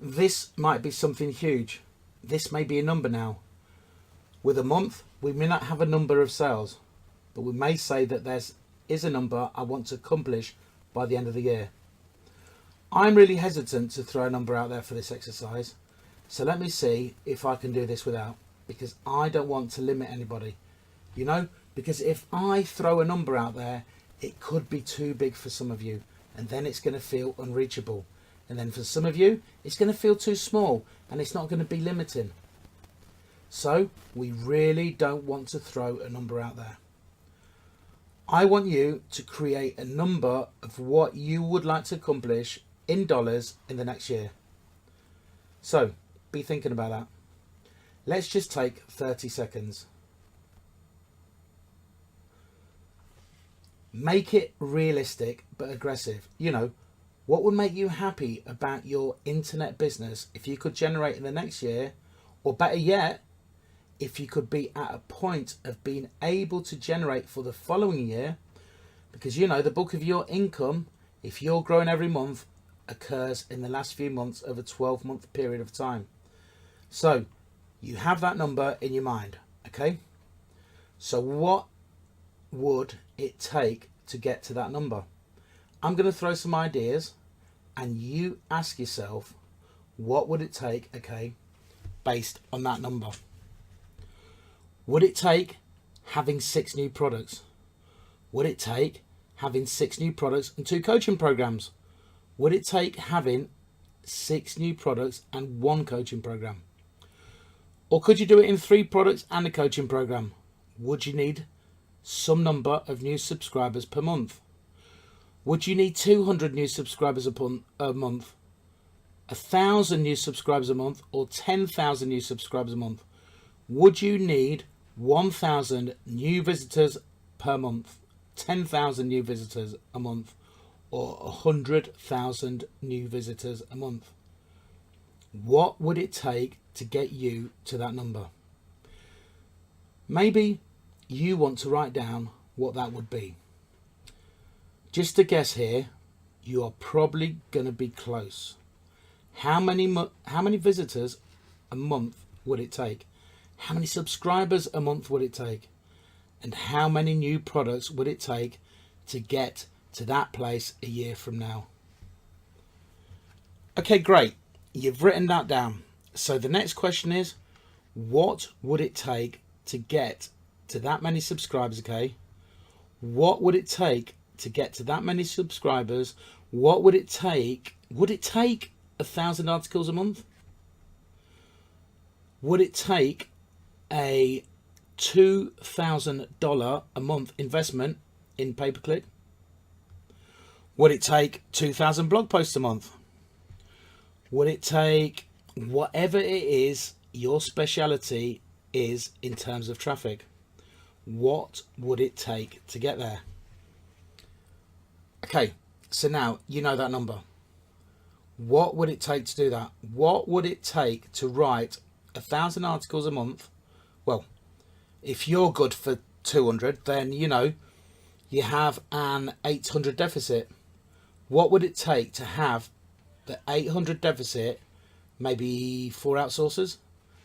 this might be something huge. This may be a number now. With a month, we may not have a number of sales, but we may say that there is a number I want to accomplish by the end of the year. I'm really hesitant to throw a number out there for this exercise, so let me see if I can do this without, because I don't want to limit anybody, you know, because if I throw a number out there, it could be too big for some of you, and then it's going to feel unreachable. And then for some of you, it's going to feel too small, and it's not going to be limiting. So we really don't want to throw a number out there. I want you to create a number of what you would like to accomplish in dollars in the next year. So be thinking about that. Let's just take 30 seconds. Make it realistic but aggressive. You know, what would make you happy about your internet business if you could generate in the next year, or better yet, if you could be at a point of being able to generate for the following year, because you know the bulk of your income, if you're growing every month, occurs in the last few months of a 12-month period of time. So you have that number in your mind, okay? So what would it take to get to that number? I'm going to throw some ideas and you ask yourself, what would it take, okay, based on that number? Would it take having 6 new products? Would it take having 6 new products and 2 coaching programs? Would it take having 6 new products and 1 coaching program? Or could you do it in 3 products and a coaching program? Would you need some number of new subscribers per month? Would you need 200 new subscribers a month, 1,000 new subscribers a month, or 10,000 new subscribers a month? Would you need 1,000 new visitors per month, 10,000 new visitors a month, or 100,000 new visitors a month? What would it take to get you to that number? Maybe you want to write down what that would be. Just a guess here, you are probably going to be close. How many visitors a month would it take? How many subscribers a month would it take? And how many new products would it take to get to that place a year from now? Okay, great. You've written that down. So the next question is, what would it take to get to that many subscribers, okay? What would it take to get to that many subscribers? What would it take? Would it take 1,000 articles a month? Would it take a $2,000 a month investment in pay-per-click? Would it take 2,000 blog posts a month? Would it take whatever it is your speciality is in terms of traffic? What would it take to get there? Okay, so now you know that number. What would it take to do that? What would it take to write 1,000 articles a month? Well, if you're good for 200, then you know you have an 800 deficit. What would it take to have the 800 deficit, maybe 4 outsourcers,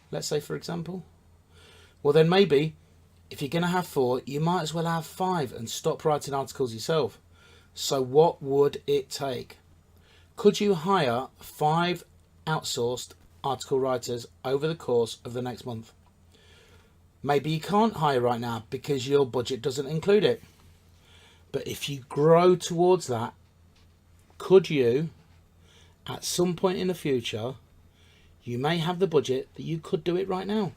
let's say, for example? Well, then maybe if you're going to have 4, you might as well have 5 and stop writing articles yourself. So what would it take? Could you hire 5 outsourced article writers over the course of the next month? Maybe you can't hire right now because your budget doesn't include it. But if you grow towards that, could you, at some point in the future, you may have the budget that you could do it right now?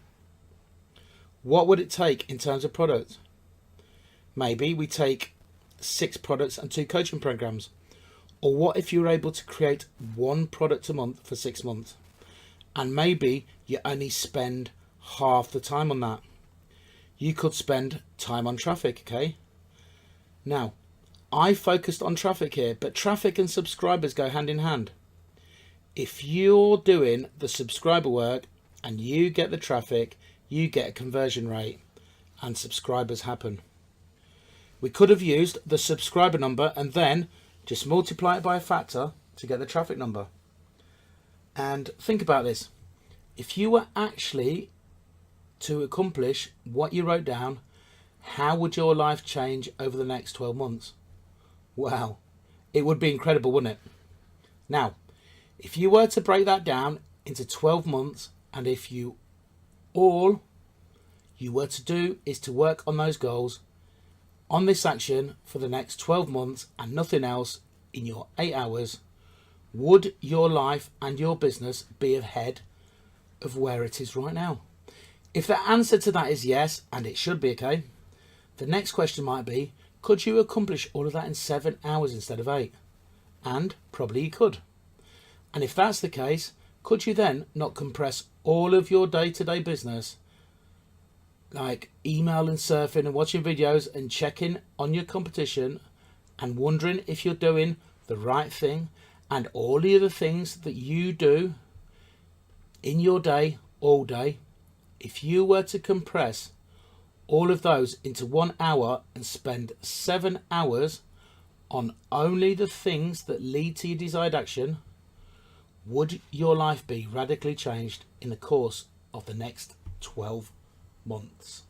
What would it take in terms of product? Maybe we take 6 products and 2 coaching programs. Or what if you were able to create 1 product a month for 6 months? And maybe you only spend half the time on that. You could spend time on traffic, okay? Now, I focused on traffic here, but traffic and subscribers go hand in hand. If you're doing the subscriber work and you get the traffic, you get a conversion rate and subscribers happen. We could have used the subscriber number and then just multiply it by a factor to get the traffic number. And think about this. If you were actually to accomplish what you wrote down, how would your life change over the next 12 months? Wow, it would be incredible, wouldn't it? Now, if you were to break that down into 12 months, and if all you were to do is to work on those goals, on this action for the next 12 months and nothing else in your 8 hours, would your life and your business be ahead of where it is right now? If the answer to that is yes, and it should be, okay, the next question might be, could you accomplish all of that in 7 hours instead of 8? And probably you could. And if that's the case, could you then not compress all of your day-to-day business, like email and surfing and watching videos and checking on your competition and wondering if you're doing the right thing, and all the other things that you do in your day, all day, if you were to compress all of those into 1 hour and spend 7 hours on only the things that lead to your desired action, would your life be radically changed in the course of the next 12 months?